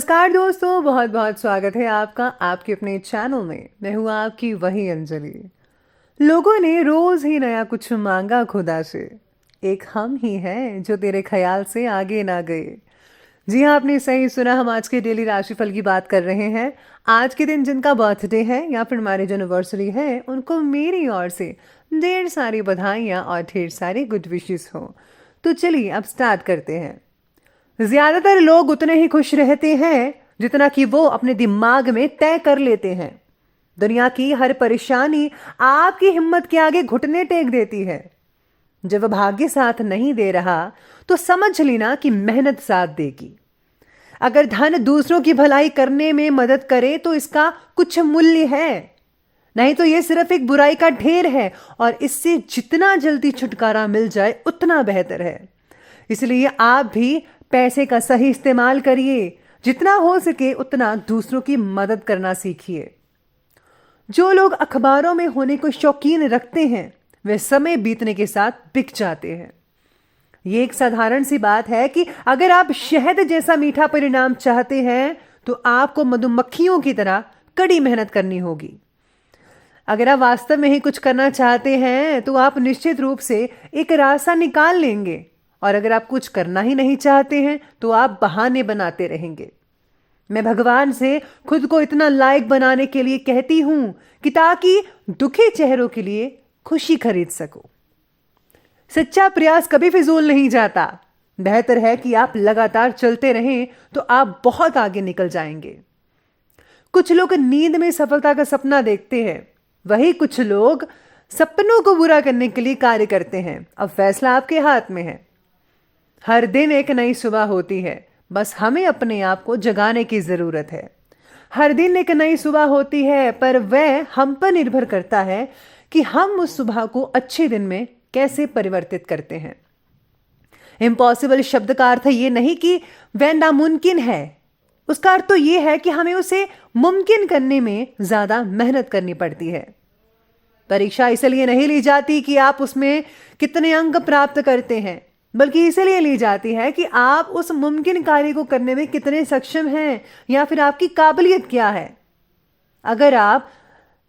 नमस्कार दोस्तों, बहुत बहुत स्वागत है आपका आपके अपने चैनल में। मैं हूँ आपकी वही अंजलि। लोगों ने रोज ही नया कुछ मांगा खुदा से। एक हम ही हैं जो तेरे ख्याल से आगे ना गए। जी हाँ, आपने सही सुना। हम आज के डेली राशिफल की बात कर रहे हैं। आज के दिन जिनका बर्थडे है या फिर मैरिज एनिवर्सरी है, उनको मेरी ओर से ढेर सारी बधाइयाँ और ढेर सारी गुड विशेस हो। तो चलिए अब स्टार्ट करते हैं। ज्यादातर लोग उतने ही खुश रहते हैं जितना कि वो अपने दिमाग में तय कर लेते हैं। दुनिया की हर परेशानी आपकी हिम्मत के आगे घुटने टेक देती है। जब भाग्य साथ नहीं दे रहा तो समझ लेना कि मेहनत साथ देगी। अगर धन दूसरों की भलाई करने में मदद करे तो इसका कुछ मूल्य है, नहीं तो यह सिर्फ एक बुराई का ढेर है और इससे जितना जल्दी छुटकारा मिल जाए उतना बेहतर है। इसलिए आप भी पैसे का सही इस्तेमाल करिए। जितना हो सके उतना दूसरों की मदद करना सीखिए। जो लोग अखबारों में होने को शौकीन रखते हैं वे समय बीतने के साथ बिक जाते हैं। ये एक साधारण सी बात है कि अगर आप शहद जैसा मीठा परिणाम चाहते हैं तो आपको मधुमक्खियों की तरह कड़ी मेहनत करनी होगी। अगर आप वास्तव में ही कुछ करना चाहते हैं तो आप निश्चित रूप से एक रास्ता निकाल लेंगे, और अगर आप कुछ करना ही नहीं चाहते हैं तो आप बहाने बनाते रहेंगे। मैं भगवान से खुद को इतना लायक बनाने के लिए कहती हूं कि ताकि दुखी चेहरों के लिए खुशी खरीद सकूं। सच्चा प्रयास कभी फिजूल नहीं जाता। बेहतर है कि आप लगातार चलते रहें तो आप बहुत आगे निकल जाएंगे। कुछ लोग नींद में सफलता का सपना देखते हैं, वही कुछ लोग सपनों को पूरा करने के लिए कार्य करते हैं। अब फैसला आपके हाथ में है। हर दिन एक नई सुबह होती है, बस हमें अपने आप को जगाने की जरूरत है। हर दिन एक नई सुबह होती है, पर वह हम पर निर्भर करता है कि हम उस सुबह को अच्छे दिन में कैसे परिवर्तित करते हैं। इम्पॉसिबल शब्द का अर्थ ये नहीं कि वह नामुमकिन है। उसका अर्थ तो यह है कि हमें उसे मुमकिन करने में ज्यादा मेहनत करनी पड़ती है। परीक्षा इसलिए नहीं ली जाती कि आप उसमें कितने अंक प्राप्त करते हैं, बल्कि इसलिए ली जाती है कि आप उस मुमकिन कार्य को करने में कितने सक्षम हैं या फिर आपकी काबिलियत क्या है। अगर आप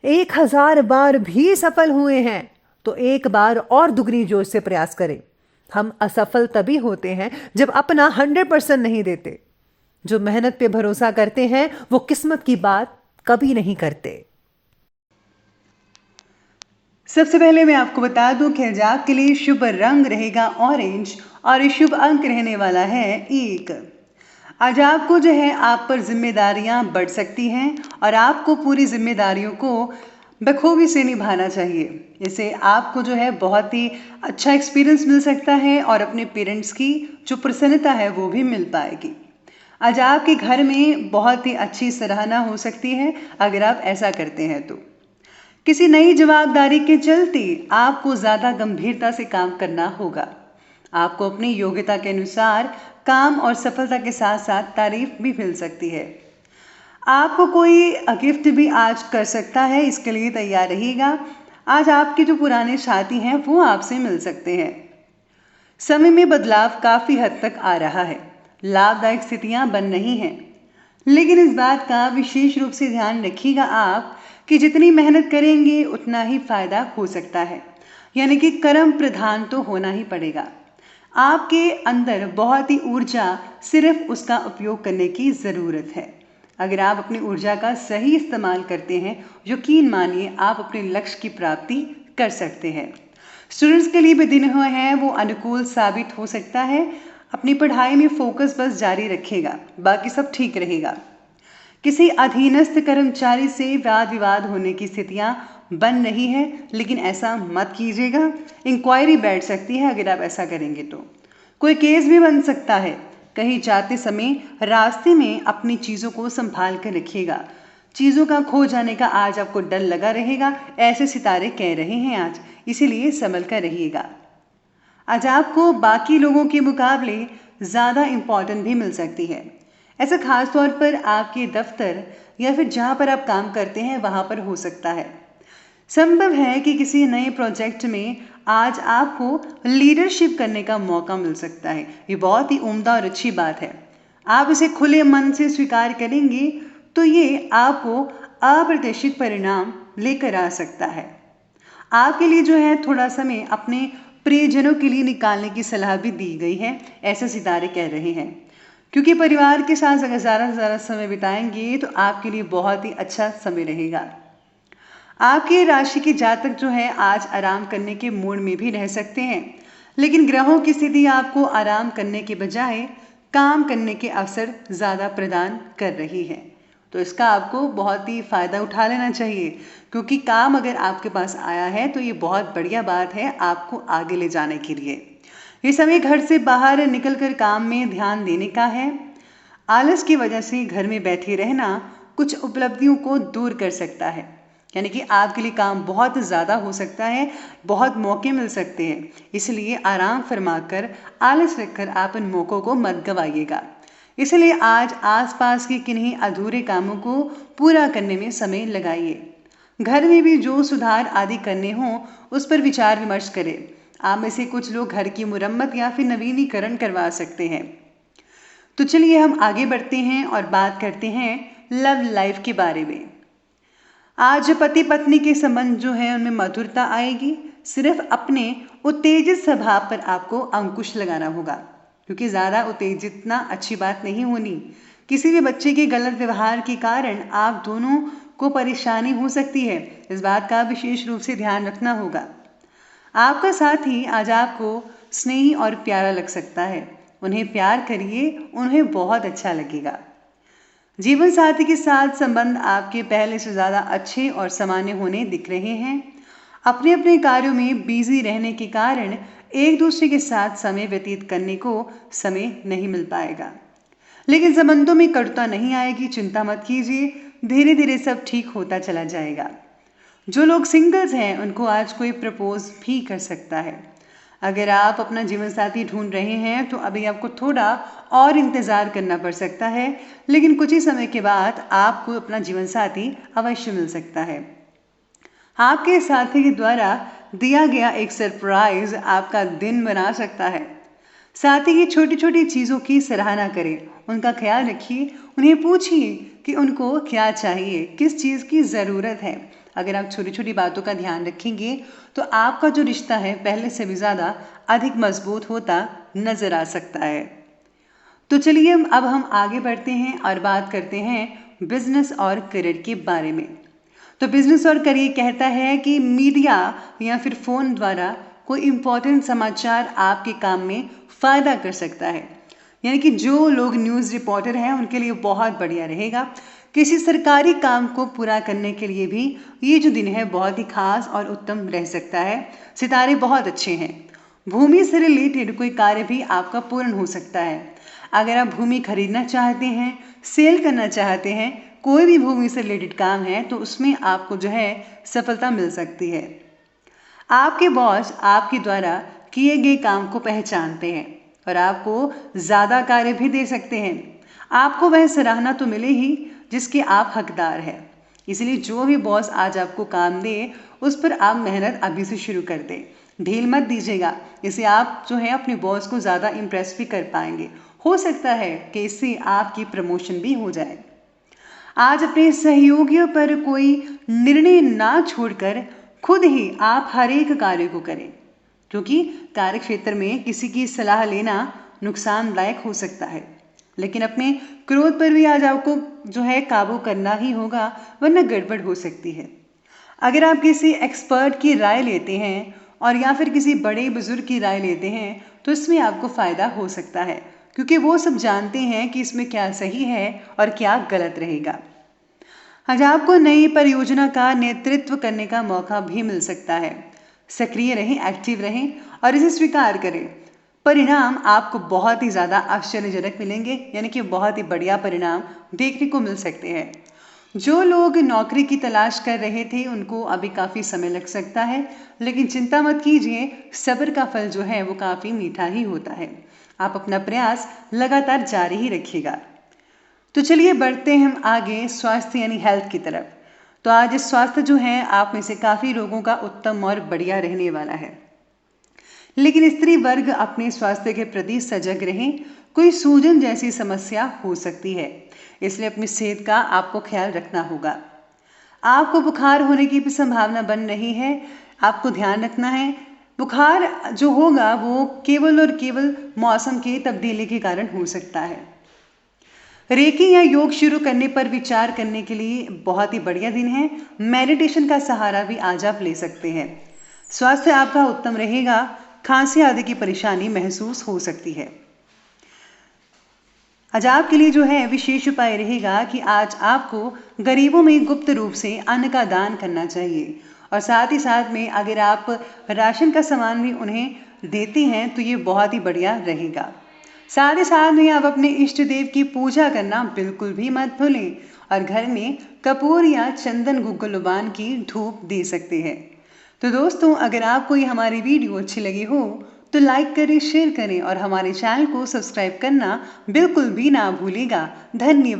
1000 बार भी सफल हुए हैं तो एक बार और दुगनी जोश से प्रयास करें। हम असफल तभी होते हैं जब अपना 100% नहीं देते। जो मेहनत पे भरोसा करते हैं वो किस्मत की बात कभी नहीं करते। सबसे पहले मैं आपको बता दूं कि आज आपके लिए शुभ रंग रहेगा ऑरेंज और शुभ अंक रहने वाला है 1। आज आपको जो है आप पर जिम्मेदारियां बढ़ सकती हैं और आपको पूरी जिम्मेदारियों को बखूबी से निभाना चाहिए। इससे आपको जो है बहुत ही अच्छा एक्सपीरियंस मिल सकता है और अपने पेरेंट्स की जो प्रसन्नता है वो भी मिल पाएगी। आज आपके घर में बहुत ही अच्छी सराहना हो सकती है अगर आप ऐसा करते हैं तो। किसी नई जवाबदारी के चलते आपको ज्यादा गंभीरता से काम करना होगा। आपको अपनी योग्यता के अनुसार काम और सफलता के साथ साथ तारीफ भी मिल सकती है। आपको कोई गिफ्ट भी आज कर सकता है, इसके लिए तैयार रहिएगा। आज आपके जो पुराने साथी हैं वो आपसे मिल सकते हैं। समय में बदलाव काफी हद तक आ रहा है, लाभदायक स्थितियां बन रही हैं, लेकिन इस बात का विशेष रूप से ध्यान रखिएगा आप कि जितनी मेहनत करेंगे उतना ही फायदा हो सकता है। यानी कि कर्म प्रधान तो होना ही पड़ेगा। आपके अंदर बहुत ही ऊर्जा, सिर्फ उसका उपयोग करने की जरूरत है। अगर आप अपनी ऊर्जा का सही इस्तेमाल करते हैं, यकीन मानिए आप अपने लक्ष्य की प्राप्ति कर सकते हैं। स्टूडेंट्स के लिए भी दिन हुए हैं वो अनुकूल साबित हो सकता है। अपनी पढ़ाई में फोकस बस जारी रखेगा, बाकी सब ठीक रहेगा। किसी अधीनस्थ कर्मचारी से वाद विवाद होने की स्थितियां बन रही है, लेकिन ऐसा मत कीजिएगा। इंक्वायरी बैठ सकती है अगर आप ऐसा करेंगे तो। कोई केस भी बन सकता है। कहीं जाते समय रास्ते में अपनी चीजों को संभाल कर रखिएगा। चीजों का खो जाने का आज आपको डर लगा रहेगा, ऐसे सितारे कह रहे हैं आज, इसीलिए संभल कर रहिएगा। आज आपको बाकी लोगों के मुकाबले ज्यादा इंपॉर्टेंट भी मिल सकती है। ऐसा खास तौर पर आपके दफ्तर या फिर जहां पर आप काम करते हैं वहां पर हो सकता है। संभव है कि किसी नए प्रोजेक्ट में आज आपको लीडरशिप करने का मौका मिल सकता है। ये बहुत ही उम्दा और अच्छी बात है। आप इसे खुले मन से स्वीकार करेंगे तो ये आपको अप्रत्याशित परिणाम लेकर आ सकता है। आपके लिए जो है थोड़ा समय अपने प्रियजनों के लिए निकालने की सलाह भी दी गई है, ऐसा सितारे कह रहे हैं। क्योंकि परिवार के साथ अगर ज़्यादा से ज़्यादा समय बिताएंगे तो आपके लिए बहुत ही अच्छा समय रहेगा। आपकी राशि के जातक जो है आज आराम करने के मूड में भी रह सकते हैं, लेकिन ग्रहों की स्थिति आपको आराम करने के बजाय काम करने के अवसर ज़्यादा प्रदान कर रही है। तो इसका आपको बहुत ही फ़ायदा उठा लेना चाहिए, क्योंकि काम अगर आपके पास आया है तो ये बहुत बढ़िया बात है आपको आगे ले जाने के लिए। ये समय घर से बाहर निकलकर काम में ध्यान देने का है। आलस की वजह से घर में बैठे रहना कुछ उपलब्धियों को दूर कर सकता है, यानी कि आपके लिए काम बहुत ज़्यादा हो सकता है, बहुत मौके मिल सकते हैं। इसलिए आराम फरमाकर आलस रखकर आप इन मौक़ों को मत गवाइएगा। इसलिए आज आसपास के किन्हीं अधूरे कामों को पूरा करने में समय लगाइए। घर में भी जो सुधार आदि करने हों उस पर विचार विमर्श करें। आप में से कुछ लोग घर की मुरम्मत या फिर नवीनीकरण करवा सकते हैं। तो चलिए हम आगे बढ़ते हैं और बात करते हैं लव लाइफ के बारे में। आज पति पत्नी के संबंध जो है उनमें मधुरता आएगी। सिर्फ अपने उत्तेजित स्वभाव पर आपको अंकुश लगाना होगा, क्योंकि ज़्यादा उत्तेजित ना अच्छी बात नहीं होनी। किसी भी बच्चे के गलत व्यवहार के कारण आप दोनों को परेशानी हो सकती है, इस बात का विशेष रूप से ध्यान रखना होगा। आपका साथी आज आपको स्नेही और प्यारा लग सकता है, उन्हें प्यार करिए, उन्हें बहुत अच्छा लगेगा। जीवन साथी के साथ संबंध आपके पहले से ज़्यादा अच्छे और सामान्य होने दिख रहे हैं। अपने अपने कार्यों में बिजी रहने के कारण एक दूसरे के साथ समय व्यतीत करने को समय नहीं मिल पाएगा, लेकिन संबंधों में कटुता नहीं आएगी। चिंता मत कीजिए, धीरे धीरे सब ठीक होता चला जाएगा। जो लोग सिंगल्स हैं उनको आज कोई प्रपोज भी कर सकता है। अगर आप अपना जीवन साथी ढूंढ रहे हैं तो अभी आपको थोड़ा और इंतज़ार करना पड़ सकता है, लेकिन कुछ ही समय के बाद आपको अपना जीवन साथी अवश्य मिल सकता है। आपके साथी के द्वारा दिया गया एक सरप्राइज आपका दिन बना सकता है। साथ ही छोटी छोटी चीज़ों की सराहना करें, उनका ख्याल रखिए, उन्हें पूछिए कि उनको क्या चाहिए, किस चीज़ की ज़रूरत है। अगर आप छोटी छोटी बातों का ध्यान रखेंगे तो आपका जो रिश्ता है पहले से भी ज़्यादा अधिक मजबूत होता नजर आ सकता है। तो चलिए अब हम आगे बढ़ते हैं और बात करते हैं बिजनेस और करियर के बारे में। तो बिजनेस और करियर कहता है कि मीडिया या फिर फ़ोन द्वारा कोई इम्पोर्टेंट समाचार आपके काम में फ़ायदा कर सकता है, यानी कि जो लोग न्यूज़ रिपोर्टर हैं उनके लिए बहुत बढ़िया रहेगा। किसी सरकारी काम को पूरा करने के लिए भी ये जो दिन है बहुत ही खास और उत्तम रह सकता है। सितारे बहुत अच्छे हैं। भूमि से रिलेटेड कोई कार्य भी आपका पूर्ण हो सकता है। अगर आप भूमि खरीदना चाहते हैं, सेल करना चाहते हैं, कोई भी भूमि से रिलेटेड काम है तो उसमें आपको जो है सफलता मिल सकती है। आपके बॉस आपके द्वारा किए गए काम को पहचानते हैं और आपको ज़्यादा कार्य भी दे सकते हैं। आपको वह सराहना तो मिले ही जिसके आप हकदार हैं। इसलिए जो भी बॉस आज आपको काम दे उस पर आप मेहनत अभी से शुरू कर दें, ढील मत दीजिएगा। इससे आप जो है अपने बॉस को ज़्यादा इम्प्रेस भी कर पाएंगे। हो सकता है कि इससे आपकी प्रमोशन भी हो जाए। आज अपने सहयोगियों पर कोई निर्णय ना छोड़कर खुद ही आप हर एक कार्य को करें, क्योंकि कार्य क्षेत्र में किसी की सलाह लेना नुकसानदायक हो सकता है। लेकिन अपने क्रोध पर भी आज आपको जो है काबू करना ही होगा, वरना गड़बड़ हो सकती है। अगर आप किसी एक्सपर्ट की राय लेते हैं और या फिर किसी बड़े बुजुर्ग की राय लेते हैं तो इसमें आपको फ़ायदा हो सकता है, क्योंकि वो सब जानते हैं कि इसमें क्या सही है और क्या गलत रहेगा। आज आपको नई परियोजना का नेतृत्व करने का मौका भी मिल सकता है। सक्रिय रहें, एक्टिव रहें और इसे स्वीकार करें। परिणाम आपको बहुत ही ज़्यादा आश्चर्यजनक मिलेंगे, यानी कि बहुत ही बढ़िया परिणाम देखने को मिल सकते हैं। जो लोग नौकरी की तलाश कर रहे थे उनको अभी काफ़ी समय लग सकता है, लेकिन चिंता मत कीजिए, सब्र का फल जो है वो काफ़ी मीठा ही होता है। आप अपना प्रयास लगातार जारी ही रखिएगा। तो चलिए बढ़ते हैं हम आगे स्वास्थ्य यानी हेल्थ की तरफ। तो आज स्वास्थ्य जो है आप में से काफ़ी लोगों का उत्तम और बढ़िया रहने वाला है, लेकिन स्त्री वर्ग अपने स्वास्थ्य के प्रति सजग रहें। कोई सूजन जैसी समस्या हो सकती है, इसलिए अपनी सेहत का आपको ख्याल रखना होगा। आपको बुखार होने की भी संभावना बन रही है, आपको ध्यान रखना है। बुखार जो होगा वो केवल और केवल मौसम की तब्दीली के कारण हो सकता है। रेकी या योग शुरू करने पर विचार करने के लिए बहुत ही बढ़िया दिन है। मेडिटेशन का सहारा भी आज आप ले सकते हैं। स्वास्थ्य आपका उत्तम रहेगा, खांसी आदि की परेशानी महसूस हो सकती है। आज आपके लिए जो है विशेष उपाय रहेगा कि आज आपको गरीबों में गुप्त रूप से अन्न का दान करना चाहिए, और साथ ही साथ में अगर आप राशन का सामान भी उन्हें देते हैं तो ये बहुत ही बढ़िया रहेगा। साथ ही साथ में आप अपने इष्ट देव की पूजा करना बिल्कुल भी मत भूलें, और घर में कपूर या चंदन गुग्गुलबान की धूप दे सकते हैं। तो दोस्तों, अगर आपको ये हमारी वीडियो अच्छी लगी हो तो लाइक करें, शेयर करें और हमारे चैनल को सब्सक्राइब करना बिल्कुल भी ना भूलिएगा। धन्यवाद।